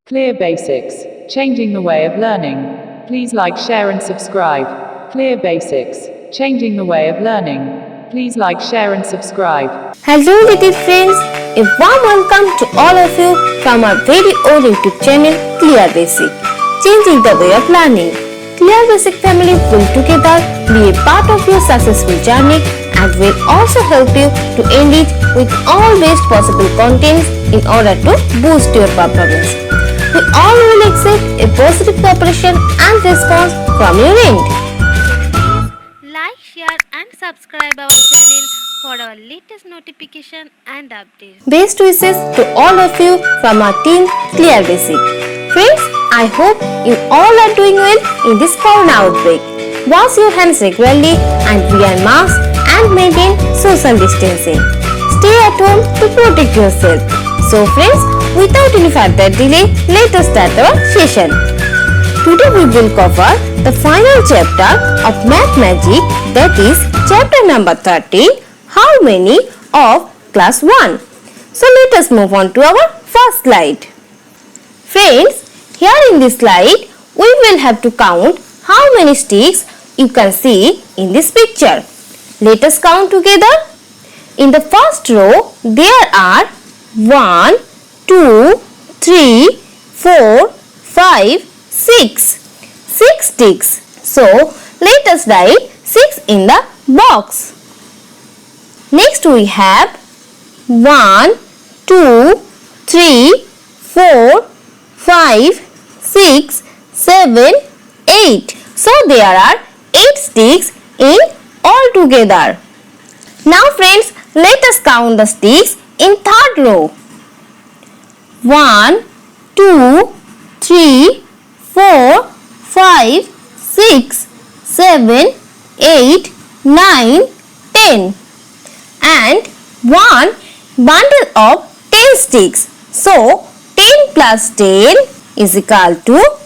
Clear basics, changing the way of learning. Please like, share and subscribe. Clear basics, changing the way of learning. Please like, share and subscribe. Hello little friends, a warm welcome to all of you from our very own YouTube channel Clear Basic, changing the way of learning. Clear Basic family will together be a part of your successful journey and will also help you to enrich with all best possible contents in order to boost your performance. We all will accept a positive cooperation and response from your end. Please like, share and subscribe our channel for our latest notification and updates. Best wishes to all of you from our team Clear Basic. Friends, I hope you all are doing well in this corona outbreak. Wash your hands regularly and wear masks and maintain social distancing. Stay at home to protect yourself. So friends, without any further delay, let us start our session. Today we will cover the final chapter of Math Magic, that is chapter number 13, How Many of class 1. So let us move on to our first slide. Friends, here in this slide, we will have to count how many sticks you can see in this picture. Let us count together. In the first row, there are 1, 2, 3, 4, 5, 6. 6 sticks. So, let us write 6 in the box. Next we have 1, 2, 3, 4, 5, 6, 7, 8. So, there are 8 sticks in all together. Now friends, let us count the sticks in third row. 1, 2, 3, 4, 5, 6, 7, 8, 9, 10. And one bundle of 10 sticks. So, 10 plus 10 is equal to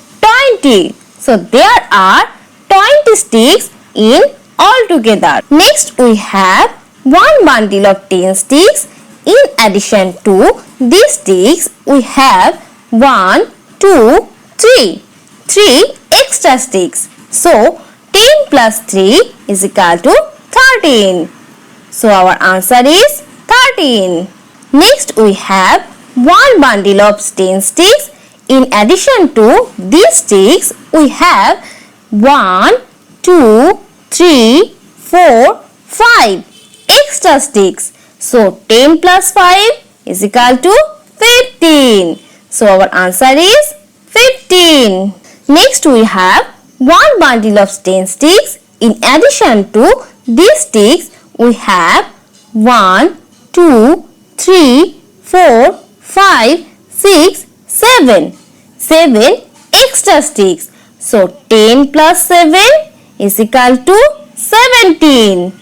20. So, there are 20 sticks in all together. Next, we have one bundle of 10 sticks. In addition to these sticks, we have 1, 2, 3. 3 extra sticks. So, 10 plus 3 is equal to 13. So, our answer is 13. Next, we have one bundle of 10 sticks. In addition to these sticks, we have 1, 2, 3, 4, 5 extra sticks. So, 10 plus 5 is equal to 15. So, our answer is 15. Next, we have one bundle of 10 sticks. In addition to these sticks, we have 1, 2, 3, 4, 5, 6, 7. 7 extra sticks. So, 10 plus 7 is equal to 17.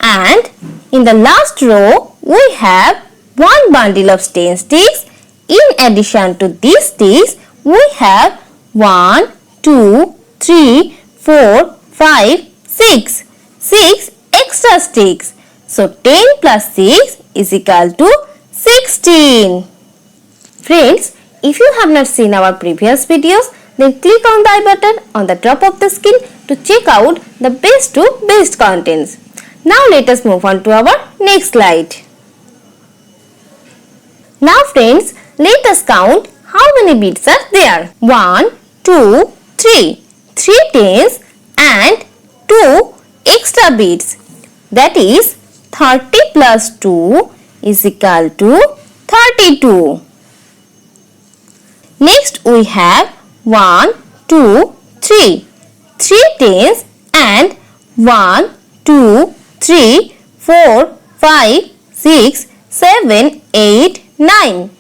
And in the last row, we have one bundle of 10 sticks. In addition to these sticks, we have 1, 2, 3, 4, 5, 6. 6 extra sticks. So, 10 plus 6 is equal to 16. Friends, if you have not seen our previous videos, then click on the I button on the top of the screen to check out the best to best contents. Now let us move on to our next slide. Now friends, let us count how many beads are there. 1, 2, 3. 3 tens and 2 extra beads. That is 30 plus 2 is equal to 32. Next we have 1, 2, 3. 3 tens and 1, 2, 3, 4, 5, 6, 7, 8, 9.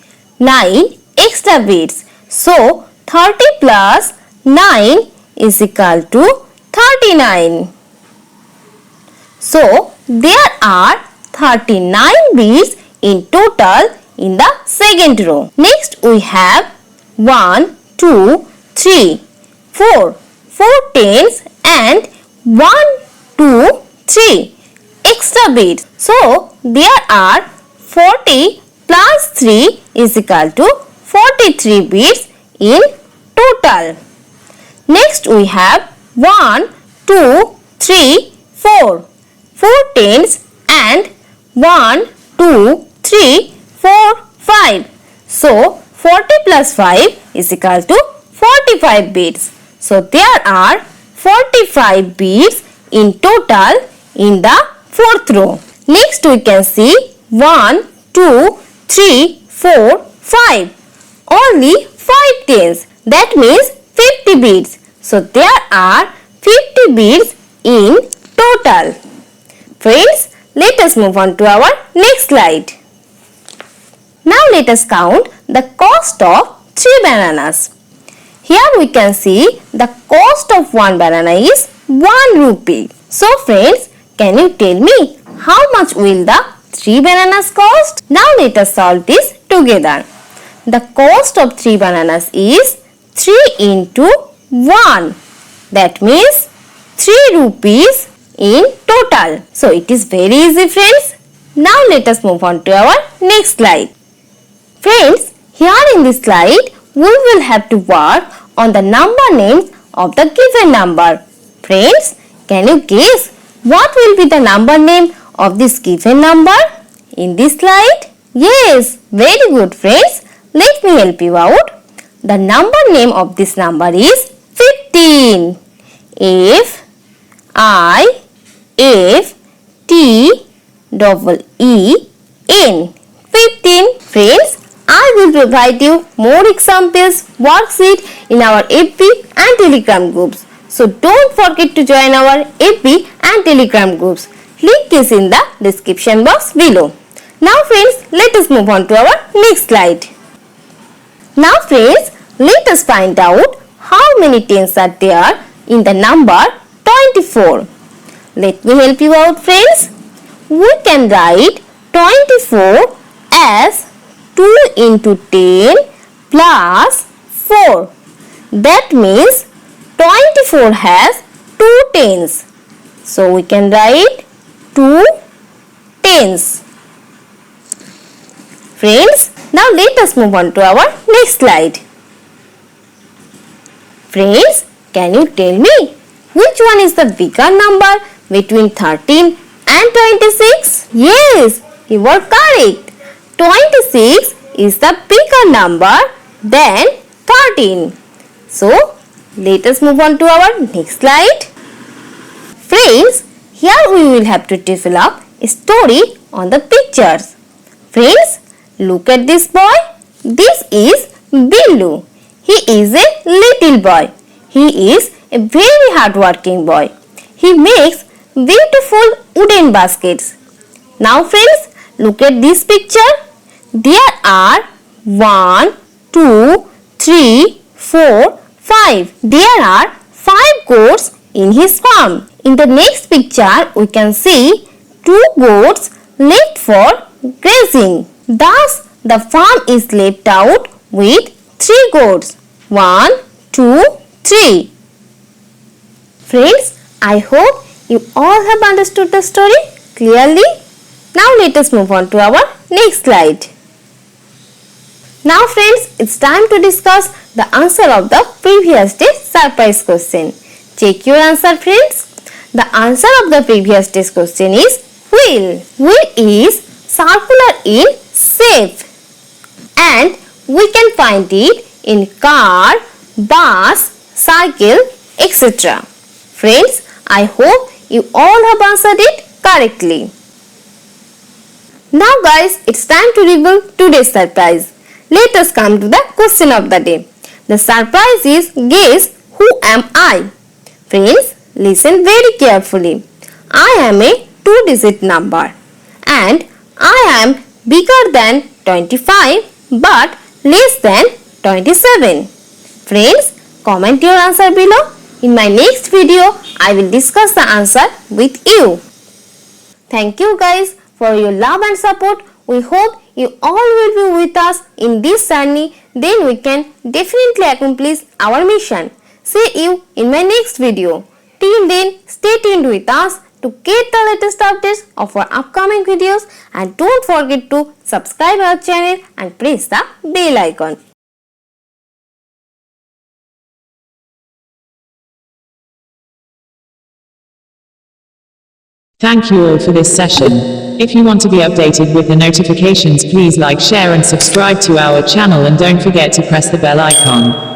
9 extra beads. So, 30 plus 9 is equal to 39. So, there are 39 beads in total in the second row. Next, we have 1, 2, 3, 4. 4 tens and 1, 2, 3 extra beads. So, there are 40 plus 3 is equal to 43 bits in total. Next we have 1, 2, 3, 4. 4 tens and 1, 2, 3, 4, 5. So 40 plus 5 is equal to 45 bits. So there are 45 bits in total in the fourth row. Next we can see 1, 2, 3, 4, 5. Only 5 tens. That means 50 bits. So there are 50 bits in total. Friends, let us move on to our next slide. Now let us count the cost of 3 bananas. Here we can see the cost of 1 banana is 1 rupee. So friends, can you tell me how much will the 3 bananas cost? Now let us solve this together. The cost of 3 bananas is 3 into 1. That means 3 rupees in total. So it is very easy, friends. Now let us move on to our next slide. Friends, here in this slide, we will have to work on the number names of the given number. Friends, can you guess what will be the number name of this given number in this slide? Yes, very good, friends. Let me help you out. The number name of this number is 15. F I F T E N. 15. Friends, I will provide you more examples, worksheet in our FB and Telegram groups. So don't forget to join our FB and Telegram groups. Link is in the description box below. Now friends, let us move on to our next slide. Now friends, let us find out how many tens are there in the number 24. Let me help you out, friends. We can write 24 as 2 into 10 plus 4. That means 24 has 2 tens. So we can write 2 tens. Friends, now let us move on to our next slide. Friends, can you tell me which one is the bigger number between 13 and 26? Yes, you are correct. 26 is the bigger number than 13. So, let us move on to our next slide. Friends, here we will have to develop a story on the pictures. Friends, look at this boy. This is Billu. He is a little boy. He is a very hardworking boy. He makes beautiful wooden baskets. Now friends, look at this picture. There are 1, 2, 3, 4, 5. There are 5 goats in his farm. In the next picture, we can see 2 goats left for grazing. Thus, the farm is left out with 3 goats. 1, 2, 3. Friends, I hope you all have understood the story clearly. Now let us move on to our next slide. Now friends, it's time to discuss the answer of the previous day's surprise question. Check your answer, friends. The answer of the previous day's question is wheel. Wheel is circular in shape and we can find it in car, bus, cycle, etc. Friends, I hope you all have answered it correctly. Now guys, it's time to reveal today's surprise. Let us come to the question of the day. The surprise is guess who am I? Friends, listen very carefully. I am a 2-digit number and I am bigger than 25 but less than 27. Friends, comment your answer below. In my next video, I will discuss the answer with you. Thank you guys for your love and support. We hope you all will be with us in this journey. Then we can definitely accomplish our mission. See you in my next video. Till then, stay tuned with us to get the latest updates of our upcoming videos and don't forget to subscribe our channel and press the bell icon. Thank you all for this session. If you want to be updated with the notifications, please like, share and subscribe to our channel, and don't forget to press the bell icon.